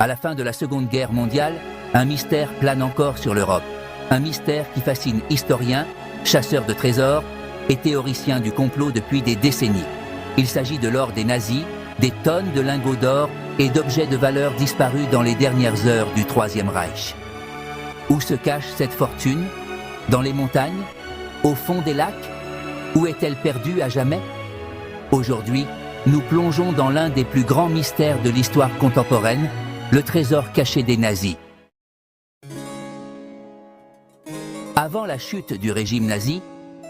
À la fin de la Seconde Guerre mondiale, un mystère plane encore sur l'Europe. Un mystère qui fascine historiens, chasseurs de trésors et théoriciens du complot depuis des décennies. Il s'agit de l'or des nazis, des tonnes de lingots d'or et d'objets de valeur disparus dans les dernières heures du Troisième Reich. Où se cache cette fortune? Dans les montagnes? Au fond des lacs? Où est-elle perdue à jamais? Aujourd'hui, nous plongeons dans l'un des plus grands mystères de l'histoire contemporaine, le trésor caché des nazis. Avant la chute du régime nazi,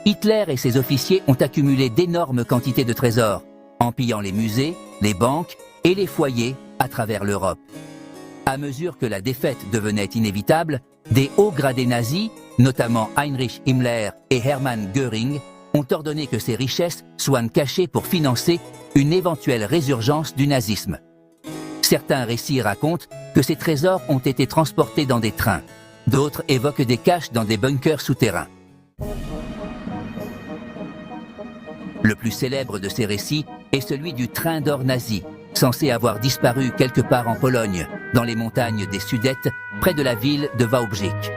Hitler et ses officiers ont accumulé d'énormes quantités de trésors, en pillant les musées, les banques et les foyers à travers l'Europe. À mesure que la défaite devenait inévitable, des hauts gradés nazis, notamment Heinrich Himmler et Hermann Göring, ont ordonné que ces richesses soient cachées pour financer une éventuelle résurgence du nazisme. Certains récits racontent que ces trésors ont été transportés dans des trains. D'autres évoquent des caches dans des bunkers souterrains. Le plus célèbre de ces récits est celui du train d'or nazi, censé avoir disparu quelque part en Pologne, dans les montagnes des Sudètes, près de la ville de Wałbrzych.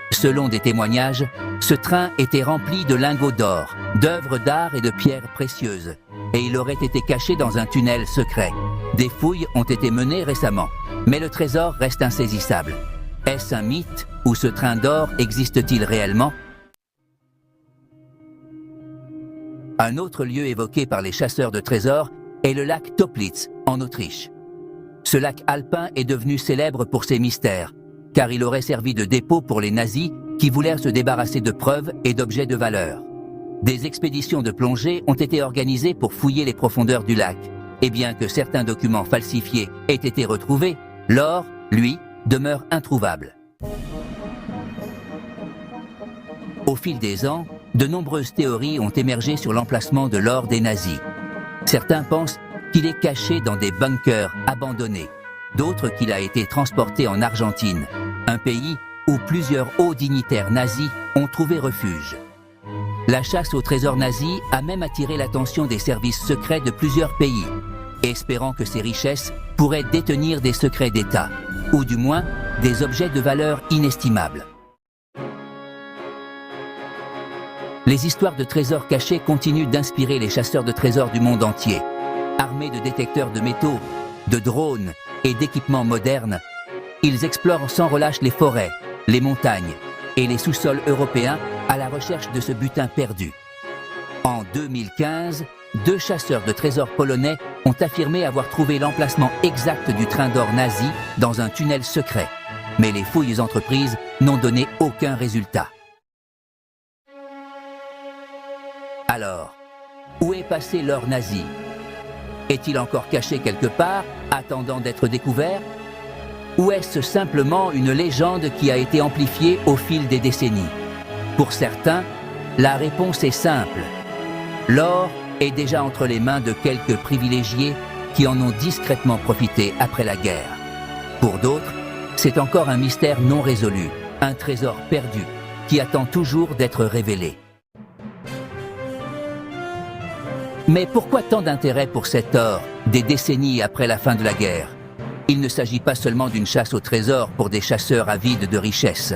Selon des témoignages, ce train était rempli de lingots d'or, d'œuvres d'art et de pierres précieuses, et il aurait été caché dans un tunnel secret. Des fouilles ont été menées récemment, mais le trésor reste insaisissable. Est-ce un mythe ou ce train d'or existe-t-il réellement? Un autre lieu évoqué par les chasseurs de trésors est le lac Toplitz, en Autriche. Ce lac alpin est devenu célèbre pour ses mystères, car il aurait servi de dépôt pour les nazis qui voulèrent se débarrasser de preuves et d'objets de valeur. Des expéditions de plongée ont été organisées pour fouiller les profondeurs du lac, et bien que certains documents falsifiés aient été retrouvés, l'or, lui, demeure introuvable. Au fil des ans, de nombreuses théories ont émergé sur l'emplacement de l'or des nazis. Certains pensent qu'il est caché dans des bunkers abandonnés, d'autres qu'il a été transporté en Argentine, un pays où plusieurs hauts dignitaires nazis ont trouvé refuge. La chasse aux trésors nazis a même attiré l'attention des services secrets de plusieurs pays, espérant que ces richesses pourraient détenir des secrets d'État, ou du moins des objets de valeur inestimable. Les histoires de trésors cachés continuent d'inspirer les chasseurs de trésors du monde entier. Armés de détecteurs de métaux, de drones et d'équipements modernes, ils explorent sans relâche les forêts, les montagnes et les sous-sols européens à la recherche de ce butin perdu. En 2015, 2 chasseurs de trésors polonais ont affirmé avoir trouvé l'emplacement exact du train d'or nazi dans un tunnel secret. Mais les fouilles entreprises n'ont donné aucun résultat. Alors, où est passé l'or nazi? Est-il encore caché quelque part, attendant d'être découvert? Ou est-ce simplement une légende qui a été amplifiée au fil des décennies? Pour certains, la réponse est simple. L'or est déjà entre les mains de quelques privilégiés qui en ont discrètement profité après la guerre. Pour d'autres, c'est encore un mystère non résolu, un trésor perdu qui attend toujours d'être révélé. Mais pourquoi tant d'intérêt pour cet or, des décennies après la fin de la guerre? Il ne s'agit pas seulement d'une chasse au trésor pour des chasseurs avides de richesses.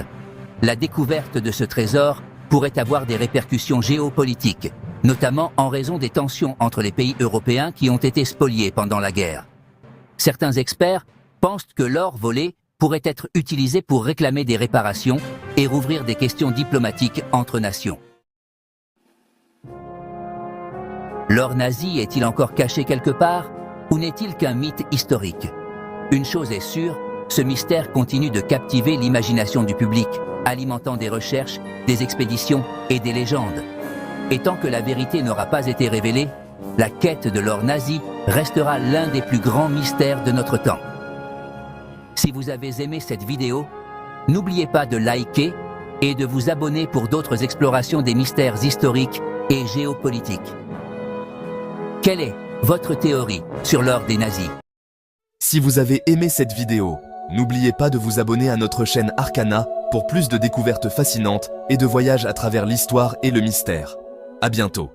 La découverte de ce trésor pourrait avoir des répercussions géopolitiques, notamment en raison des tensions entre les pays européens qui ont été spoliés pendant la guerre. Certains experts pensent que l'or volé pourrait être utilisé pour réclamer des réparations et rouvrir des questions diplomatiques entre nations. L'or nazi est-il encore caché quelque part ou n'est-il qu'un mythe historique? Une chose est sûre, ce mystère continue de captiver l'imagination du public, alimentant des recherches, des expéditions et des légendes. Et tant que la vérité n'aura pas été révélée, la quête de l'or nazi restera l'un des plus grands mystères de notre temps. Si vous avez aimé cette vidéo, n'oubliez pas de liker et de vous abonner pour d'autres explorations des mystères historiques et géopolitiques. Quelle est votre théorie sur l'or des nazis? Si vous avez aimé cette vidéo, n'oubliez pas de vous abonner à notre chaîne Arcana pour plus de découvertes fascinantes et de voyages à travers l'histoire et le mystère. À bientôt.